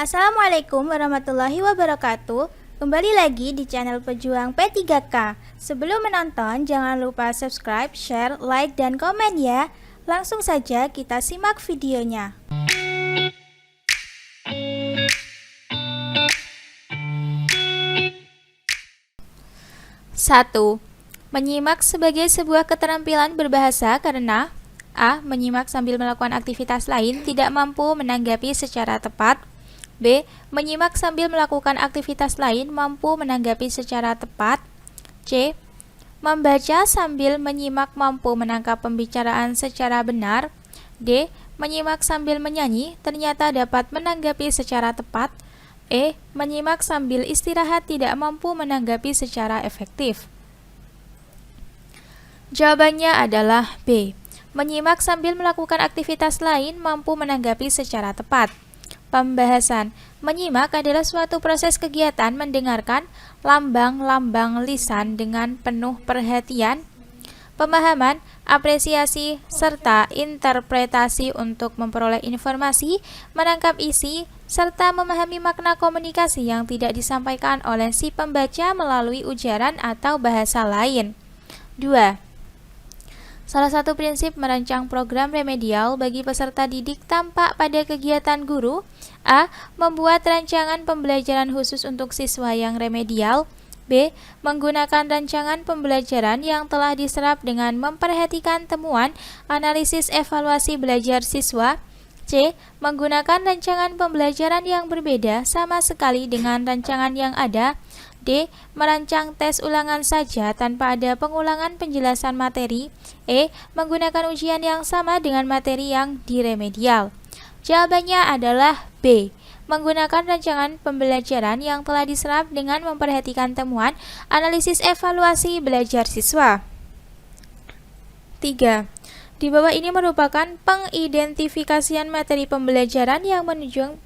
Assalamualaikum warahmatullahi wabarakatuh. Kembali lagi di channel Pejuang P3K. Sebelum menonton, jangan lupa subscribe, share, like, dan komen ya. Langsung saja kita simak videonya. 1. Menyimak sebagai sebuah keterampilan berbahasa karena A. Menyimak sambil melakukan aktivitas lain tidak mampu menanggapi secara tepat. B. Menyimak sambil melakukan aktivitas lain mampu menanggapi secara tepat. C. Membaca sambil menyimak mampu menangkap pembicaraan secara benar. D. Menyimak sambil menyanyi ternyata dapat menanggapi secara tepat. E. Menyimak sambil istirahat tidak mampu menanggapi secara efektif. Jawabannya adalah B. Menyimak sambil melakukan aktivitas lain mampu menanggapi secara tepat. Pembahasan. Menyimak adalah suatu proses kegiatan mendengarkan lambang-lambang lisan dengan penuh perhatian, pemahaman, apresiasi, serta interpretasi untuk memperoleh informasi, menangkap isi, serta memahami makna komunikasi yang tidak disampaikan oleh si pembaca melalui ujaran atau bahasa lain. 2. Salah satu prinsip merancang program remedial bagi peserta didik tampak pada kegiatan guru. A. Membuat rancangan pembelajaran khusus untuk siswa yang remedial. B. Menggunakan rancangan pembelajaran yang telah diserap dengan memperhatikan temuan, analisis evaluasi belajar siswa. C. Menggunakan rancangan pembelajaran yang berbeda sama sekali dengan rancangan yang ada. D. Merancang tes ulangan saja tanpa ada pengulangan penjelasan materi. E. Menggunakan ujian yang sama dengan materi yang diremedial. Jawabannya adalah B. Menggunakan rancangan pembelajaran yang telah diserap dengan memperhatikan temuan, analisis evaluasi belajar siswa. 3. Di bawah ini merupakan pengidentifikasian materi pembelajaran yang menunjang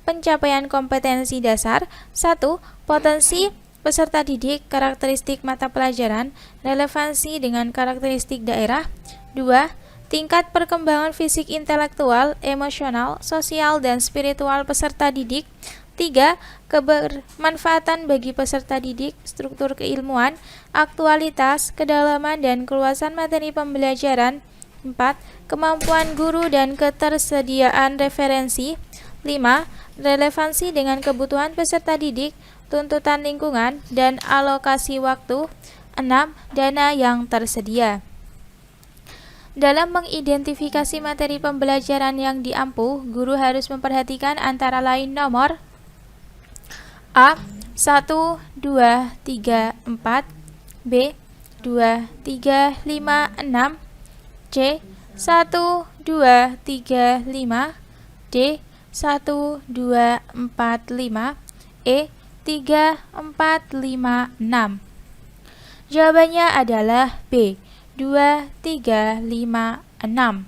pencapaian kompetensi dasar. 1. Potensi peserta didik, karakteristik mata pelajaran, relevansi dengan karakteristik daerah. 2. Tingkat perkembangan fisik, intelektual, emosional, sosial, dan spiritual peserta didik. 3. Kebermanfaatan bagi peserta didik, struktur keilmuan, aktualitas, kedalaman, dan keluasan materi pembelajaran. 4. Kemampuan guru dan ketersediaan referensi. 5. Relevansi dengan kebutuhan peserta didik, tuntutan lingkungan, dan alokasi waktu. 6. Dana yang tersedia. Dalam mengidentifikasi materi pembelajaran yang diampu, guru harus memperhatikan antara lain nomor A. 1, 2, 3, 4. B. 2, 3, 5, 6. C. 1, 2, 3, 5. D. 1, 2, 4, 5. E. 3, 4, 5, 6. Jawabannya adalah B. 2, 3, 5, 6.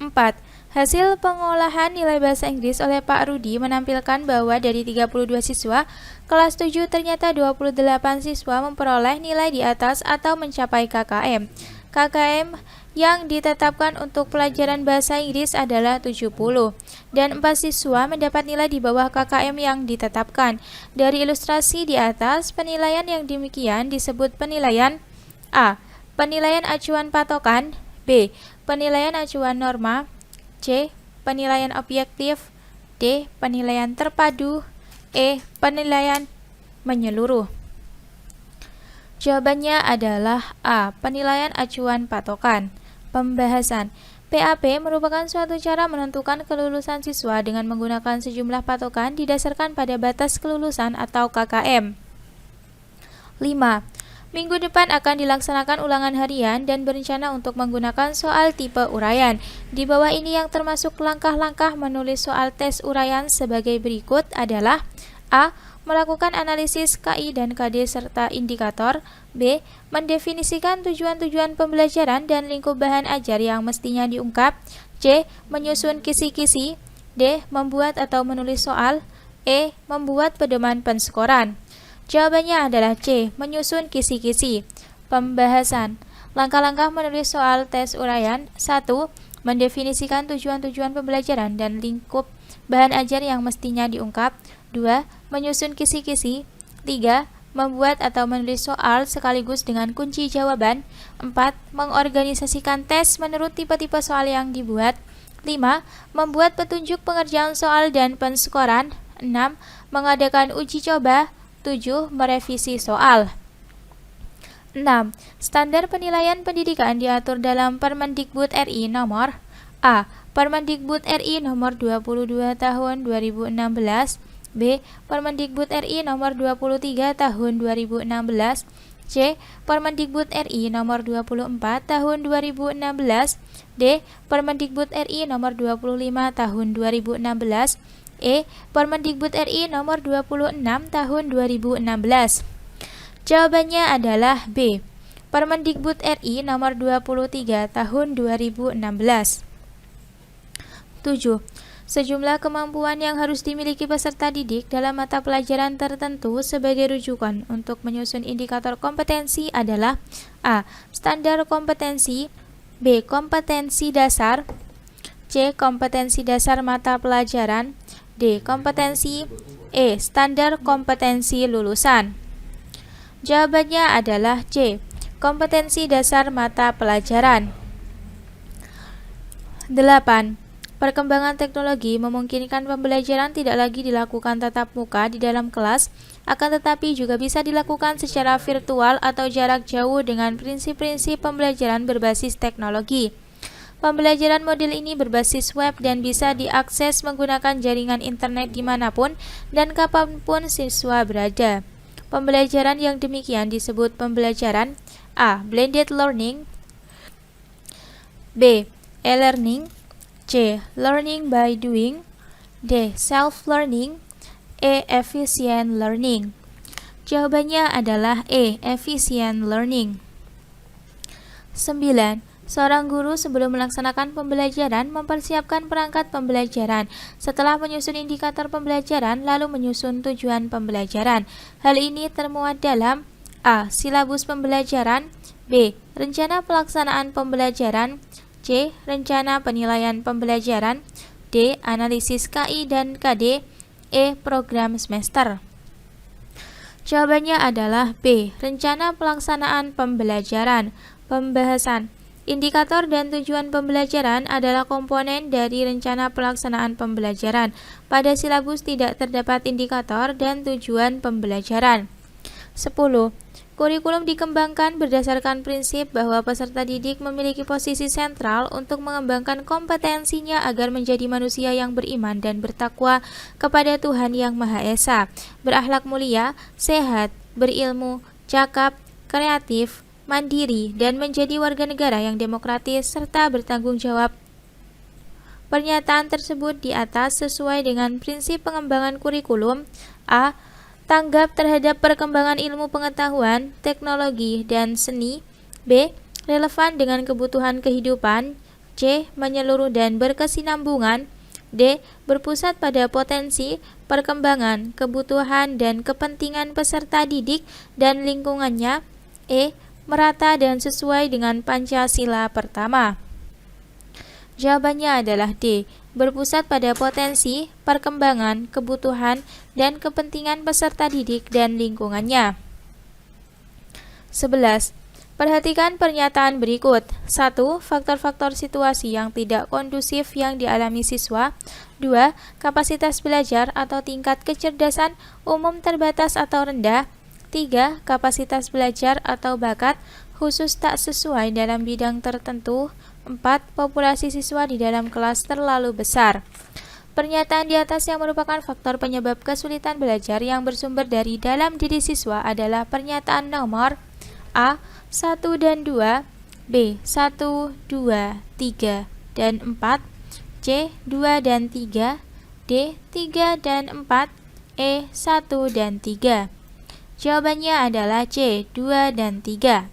4. Hasil pengolahan nilai bahasa Inggris oleh Pak Rudi menampilkan bahwa dari 32 siswa, kelas 7 ternyata 28 siswa memperoleh nilai di atas atau mencapai KKM. KKM yang ditetapkan untuk pelajaran bahasa Inggris adalah 70, dan 4 siswa mendapat nilai di bawah KKM yang ditetapkan. Dari ilustrasi di atas, penilaian yang demikian disebut penilaian A. Penilaian acuan patokan. B. Penilaian acuan norma. C. Penilaian objektif. D. Penilaian terpadu. E. Penilaian menyeluruh. Jawabannya adalah A. Penilaian acuan patokan. Pembahasan. PAP merupakan suatu cara menentukan kelulusan siswa dengan menggunakan sejumlah patokan didasarkan pada batas kelulusan atau KKM. 5. Minggu depan akan dilaksanakan ulangan harian dan berencana untuk menggunakan soal tipe uraian. Di bawah ini yang termasuk langkah-langkah menulis soal tes uraian sebagai berikut adalah A. Melakukan analisis KI dan KD serta indikator. B. Mendefinisikan tujuan-tujuan pembelajaran dan lingkup bahan ajar yang mestinya diungkap. C. Menyusun kisi-kisi. D. Membuat atau menulis soal. E. Membuat pedoman penskoran. Jawabannya adalah C. Menyusun kisi-kisi. Pembahasan. Langkah-langkah menulis soal tes uraian. 1. Mendefinisikan tujuan-tujuan pembelajaran dan lingkup bahan ajar yang mestinya diungkap. 2. Menyusun kisi-kisi. 3. Membuat atau menulis soal sekaligus dengan kunci jawaban. 4. Mengorganisasikan tes menurut tipe-tipe soal yang dibuat. 5. Membuat petunjuk pengerjaan soal dan penskoran. 6. Mengadakan uji coba. 7. Merevisi soal. 6. Standar penilaian pendidikan diatur dalam Permendikbud RI nomor A. Permendikbud RI nomor 22 tahun 2016. B. Permendikbud RI nomor 23 tahun 2016. C. Permendikbud RI nomor 24 tahun 2016. D. Permendikbud RI nomor 25 tahun 2016. E. Permendikbud RI nomor 26 tahun 2016. Jawabannya adalah B. Permendikbud RI nomor 23 tahun 2016. 7. Sejumlah kemampuan yang harus dimiliki peserta didik dalam mata pelajaran tertentu sebagai rujukan untuk menyusun indikator kompetensi adalah A. Standar kompetensi. B. Kompetensi dasar. C. Kompetensi dasar mata pelajaran. D. Kompetensi. E. Standar kompetensi lulusan. Jawabannya adalah C. Kompetensi dasar mata pelajaran. 8. Perkembangan teknologi memungkinkan pembelajaran tidak lagi dilakukan tatap muka di dalam kelas, akan tetapi juga bisa dilakukan secara virtual atau jarak jauh dengan prinsip-prinsip pembelajaran berbasis teknologi. Pembelajaran model ini berbasis web dan bisa diakses menggunakan jaringan internet dimanapun dan kapanpun siswa berada. Pembelajaran yang demikian disebut pembelajaran A. Blended learning. B. E-learning. C. Learning by doing. D. Self-learning. E. Efficient learning. Jawabannya adalah E. Efficient learning. 9. Seorang guru sebelum melaksanakan pembelajaran mempersiapkan perangkat pembelajaran, setelah menyusun indikator pembelajaran lalu menyusun tujuan pembelajaran. Hal ini termuat dalam A. Silabus pembelajaran. B. Rencana pelaksanaan pembelajaran. C. Rencana penilaian pembelajaran. D. Analisis KI dan KD. E. Program semester. Jawabannya adalah B. Rencana pelaksanaan pembelajaran. Pembahasan. Indikator dan tujuan pembelajaran adalah komponen dari rencana pelaksanaan pembelajaran. Pada silabus tidak terdapat indikator dan tujuan pembelajaran. 10. Kurikulum dikembangkan berdasarkan prinsip bahwa peserta didik memiliki posisi sentral untuk mengembangkan kompetensinya agar menjadi manusia yang beriman dan bertakwa kepada Tuhan Yang Maha Esa, berakhlak mulia, sehat, berilmu, cakap, kreatif, mandiri, dan menjadi warga negara yang demokratis serta bertanggung jawab. Pernyataan tersebut di atas sesuai dengan prinsip pengembangan kurikulum. A. Tanggap terhadap perkembangan ilmu pengetahuan, teknologi, dan seni. B. Relevan dengan kebutuhan kehidupan. C. Menyeluruh dan berkesinambungan. D. Berpusat pada potensi, perkembangan, kebutuhan, dan kepentingan peserta didik dan lingkungannya. E. Merata dan sesuai dengan Pancasila pertama. Jawabannya adalah D. Berpusat pada potensi, perkembangan, kebutuhan, dan kepentingan peserta didik dan lingkungannya. 11. Perhatikan pernyataan berikut. 1. Faktor-faktor situasi yang tidak kondusif yang dialami siswa. 2. Kapasitas belajar atau tingkat kecerdasan umum terbatas atau rendah. 3. Kapasitas belajar atau bakat khusus tak sesuai dalam bidang tertentu. 4. Populasi siswa di dalam kelas terlalu besar. Pernyataan di atas yang merupakan faktor penyebab kesulitan belajar yang bersumber dari dalam diri siswa adalah pernyataan nomor A. 1 dan 2, B. 1, 2, 3, dan 4, C. 2 dan 3, D. 3 dan 4, E. 1 dan 3. Jawabannya adalah C. 2 dan 3.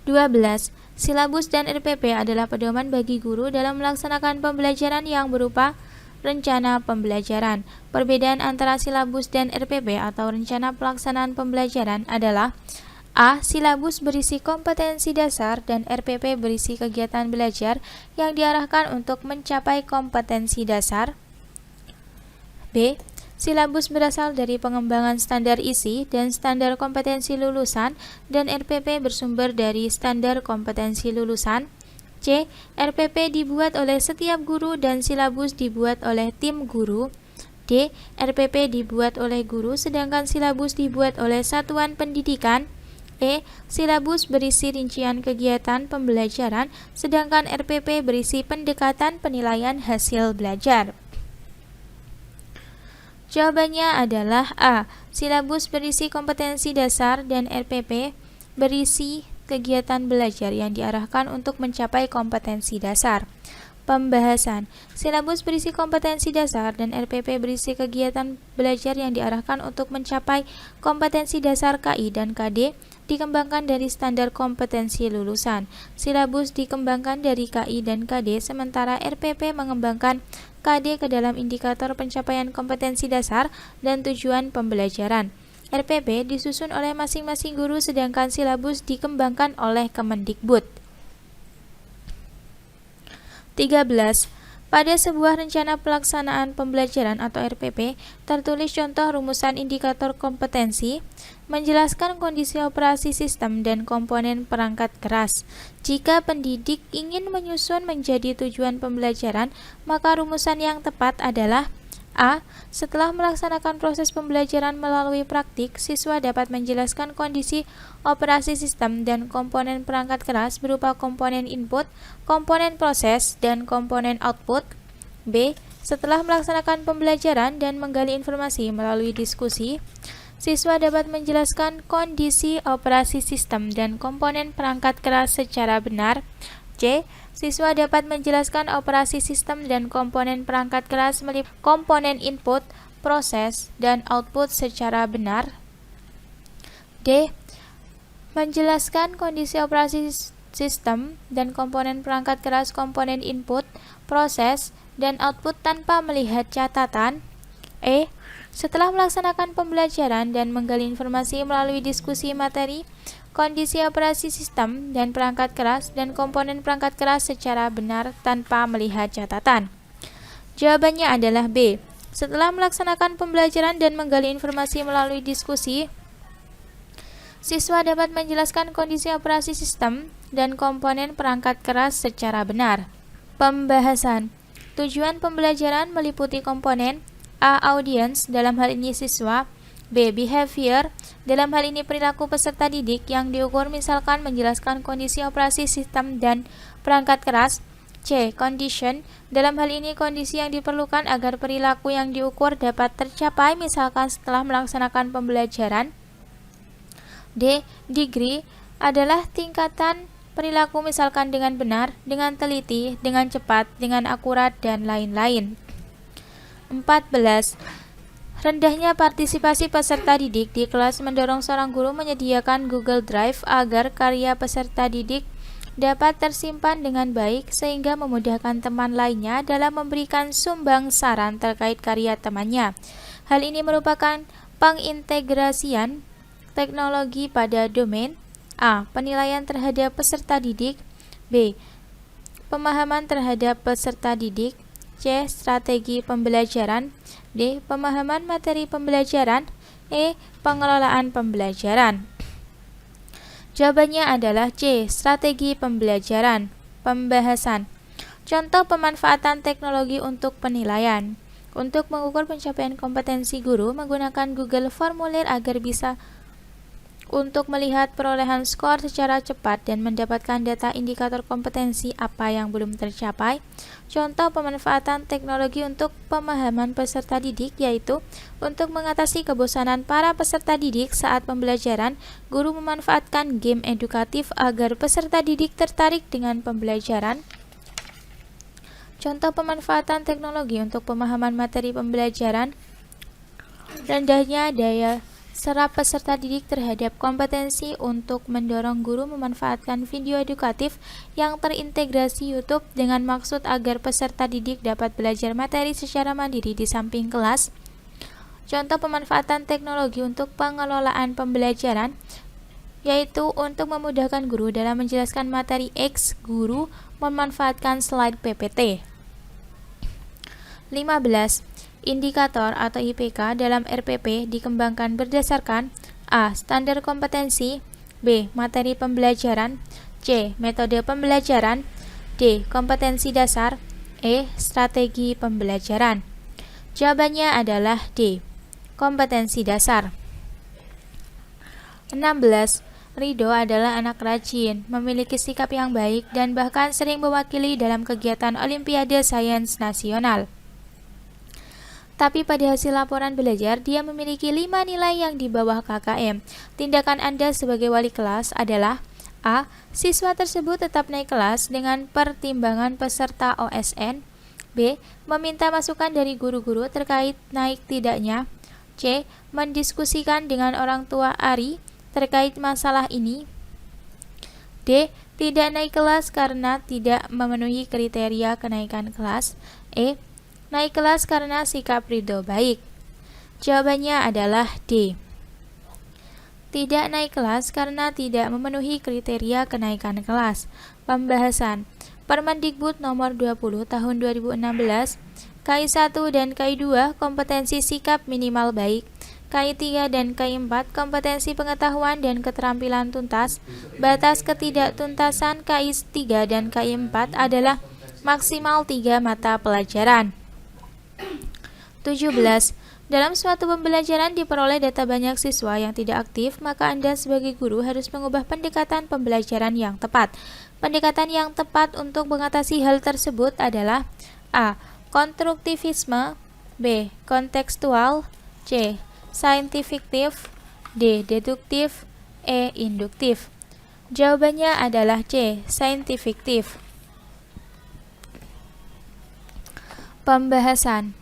12. Silabus dan RPP adalah pedoman bagi guru dalam melaksanakan pembelajaran yang berupa rencana pembelajaran. Perbedaan antara silabus dan RPP atau rencana pelaksanaan pembelajaran adalah: A. Silabus berisi kompetensi dasar dan RPP berisi kegiatan belajar yang diarahkan untuk mencapai kompetensi dasar. B. Silabus berasal dari pengembangan standar isi dan standar kompetensi lulusan dan RPP bersumber dari standar kompetensi lulusan. C. RPP dibuat oleh setiap guru dan silabus dibuat oleh tim guru. D. RPP dibuat oleh guru sedangkan silabus dibuat oleh satuan pendidikan. E. Silabus berisi rincian kegiatan pembelajaran sedangkan RPP berisi pendekatan penilaian hasil belajar. Jawabannya adalah A. Silabus berisi kompetensi dasar dan RPP berisi kegiatan belajar yang diarahkan untuk mencapai kompetensi dasar. Pembahasan. Silabus berisi kompetensi dasar dan RPP berisi kegiatan belajar yang diarahkan untuk mencapai kompetensi dasar KI dan KD dikembangkan dari standar kompetensi lulusan. Silabus dikembangkan dari KI dan KD sementara RPP mengembangkan KD ke dalam indikator pencapaian kompetensi dasar dan tujuan pembelajaran. RPP disusun oleh masing-masing guru sedangkan silabus dikembangkan oleh Kemendikbud. 13. Pada sebuah rencana pelaksanaan pembelajaran atau RPP, tertulis contoh rumusan indikator kompetensi, menjelaskan kondisi operasi sistem dan komponen perangkat keras. Jika pendidik ingin menyusun menjadi tujuan pembelajaran, maka rumusan yang tepat adalah A. Setelah melaksanakan proses pembelajaran melalui praktik, siswa dapat menjelaskan kondisi operasi sistem dan komponen perangkat keras berupa komponen input, komponen proses, dan komponen output. B. Setelah melaksanakan pembelajaran dan menggali informasi melalui diskusi, siswa dapat menjelaskan kondisi operasi sistem dan komponen perangkat keras secara benar. C. Siswa dapat menjelaskan operasi sistem dan komponen perangkat keras meliputi komponen input, proses, dan output secara benar. D. Menjelaskan kondisi operasi sistem dan komponen perangkat keras komponen input, proses, dan output tanpa melihat catatan. E. Setelah melaksanakan pembelajaran dan menggali informasi melalui diskusi materi, kondisi operasi sistem dan perangkat keras dan komponen perangkat keras secara benar tanpa melihat catatan. Jawabannya adalah B. Setelah melaksanakan pembelajaran dan menggali informasi melalui diskusi, siswa dapat menjelaskan kondisi operasi sistem dan komponen perangkat keras secara benar. Pembahasan. Tujuan pembelajaran meliputi komponen A. Audience, dalam hal ini siswa. B. Behavior, dalam hal ini perilaku peserta didik yang diukur misalkan menjelaskan kondisi operasi sistem dan perangkat keras. C. Condition, dalam hal ini kondisi yang diperlukan agar perilaku yang diukur dapat tercapai misalkan setelah melaksanakan pembelajaran. D. Degree, adalah tingkatan perilaku misalkan dengan benar, dengan teliti, dengan cepat, dengan akurat, dan lain-lain. 14. Rendahnya partisipasi peserta didik di kelas mendorong seorang guru menyediakan Google Drive agar karya peserta didik dapat tersimpan dengan baik sehingga memudahkan teman lainnya dalam memberikan sumbang saran terkait karya temannya. Hal ini merupakan pengintegrasian teknologi pada domain A. Penilaian terhadap peserta didik. B. Pemahaman terhadap peserta didik. C. Strategi pembelajaran. D. Pemahaman materi pembelajaran. E. Pengelolaan pembelajaran. Jawabannya adalah C. Strategi pembelajaran. Pembahasan. Contoh pemanfaatan teknologi untuk penilaian. Untuk mengukur pencapaian kompetensi guru menggunakan Google Formulir agar bisa untuk melihat perolehan skor secara cepat dan mendapatkan data indikator kompetensi apa yang belum tercapai. Contoh pemanfaatan teknologi untuk pemahaman peserta didik yaitu untuk mengatasi kebosanan para peserta didik saat pembelajaran, guru memanfaatkan game edukatif agar peserta didik tertarik dengan pembelajaran. Contoh pemanfaatan teknologi untuk pemahaman materi pembelajaran, rendahnya daya serap peserta didik terhadap kompetensi untuk mendorong guru memanfaatkan video edukatif yang terintegrasi YouTube dengan maksud agar peserta didik dapat belajar materi secara mandiri di samping kelas. Contoh pemanfaatan teknologi untuk pengelolaan pembelajaran, yaitu untuk memudahkan guru dalam menjelaskan materi X, guru memanfaatkan slide PPT. 15. Indikator atau IPK dalam RPP dikembangkan berdasarkan A. Standar kompetensi, B. Materi pembelajaran, C. Metode pembelajaran, D. Kompetensi dasar, E. Strategi pembelajaran. Jawabannya adalah D. Kompetensi dasar. 16. Ridho adalah anak rajin, memiliki sikap yang baik, dan bahkan sering mewakili dalam kegiatan Olimpiade Sains Nasional. Tapi pada hasil laporan belajar, dia memiliki 5 nilai yang di bawah KKM. Tindakan Anda sebagai wali kelas adalah A. Siswa tersebut tetap naik kelas dengan pertimbangan peserta OSN. B. Meminta masukan dari guru-guru terkait naik tidaknya. C. Mendiskusikan dengan orang tua Ari terkait masalah ini. D. Tidak naik kelas karena tidak memenuhi kriteria kenaikan kelas. E. Naik kelas karena sikap ridho baik. Jawabannya adalah D. Tidak naik kelas karena tidak memenuhi kriteria kenaikan kelas. Pembahasan Permendikbud nomor 20 tahun 2016, KI1 dan KI2 kompetensi sikap minimal baik, KI3 dan KI4 kompetensi pengetahuan dan keterampilan tuntas. Batas ketidaktuntasan KI3 dan KI4 adalah maksimal 3 mata pelajaran. 17. Dalam suatu pembelajaran diperoleh data banyak siswa yang tidak aktif, maka Anda sebagai guru harus mengubah pendekatan pembelajaran yang tepat. Pendekatan yang tepat untuk mengatasi hal tersebut adalah A. Konstruktivisme, B. Kontekstual, C. Saintifikatif, D. Deduktif, E. Induktif. Jawabannya adalah C. Saintifikatif. Pembahasan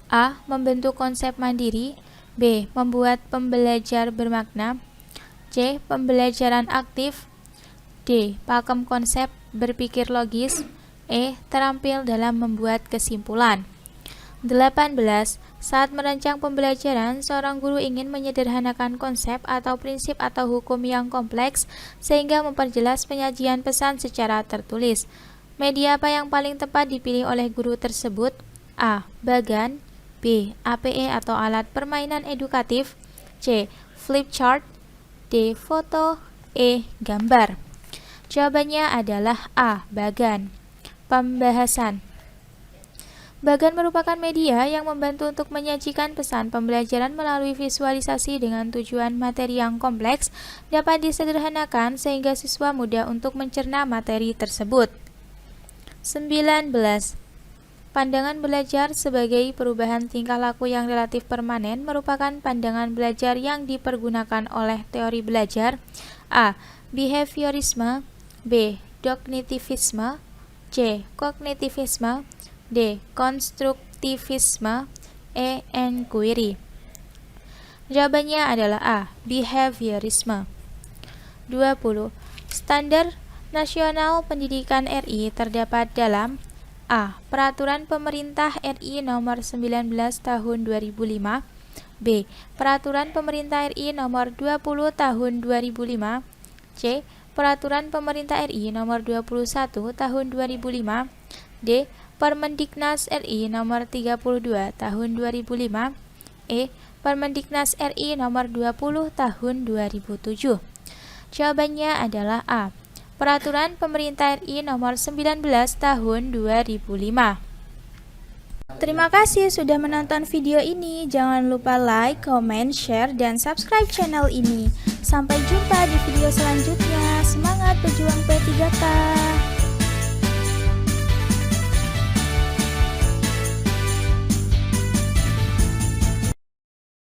A. Membentuk konsep mandiri, B. Membuat pembelajar bermakna, C. Pembelajaran aktif, D. Pakem konsep, berpikir logis, E. Terampil dalam membuat kesimpulan. 18. Saat merancang pembelajaran, seorang guru ingin menyederhanakan konsep atau prinsip atau hukum yang kompleks sehingga memperjelas penyajian pesan secara tertulis. Media apa yang paling tepat dipilih oleh guru tersebut? A. Bagan, B. APE atau alat permainan edukatif, C. Flip chart, D. Foto, E. Gambar. Jawabannya adalah A. Bagan. Pembahasan Bagan merupakan media yang membantu untuk menyajikan pesan pembelajaran melalui visualisasi dengan tujuan materi yang kompleks dapat disederhanakan sehingga siswa mudah untuk mencerna materi tersebut. 19. Pandangan belajar sebagai perubahan tingkah laku yang relatif permanen merupakan pandangan belajar yang dipergunakan oleh teori belajar. A. Behaviorisme, B. Kognitivisme, C. Kognitivisme, D. Konstruktivisme, E. Inquiry. Jawabannya adalah A. Behaviorisme. 20. Standar Nasional Pendidikan RI terdapat dalam A. Peraturan Pemerintah RI Nomor 19 Tahun 2005, B. Peraturan Pemerintah RI Nomor 20 Tahun 2005, C. Peraturan Pemerintah RI Nomor 21 Tahun 2005, D. Permendiknas RI Nomor 32 Tahun 2005, E. Permendiknas RI Nomor 20 Tahun 2007. Jawabannya adalah A. Peraturan Pemerintah RI Nomor 19 Tahun 2005. Terima kasih sudah menonton video ini. Jangan lupa like, comment, share, dan subscribe channel ini. Sampai jumpa di video selanjutnya. Semangat!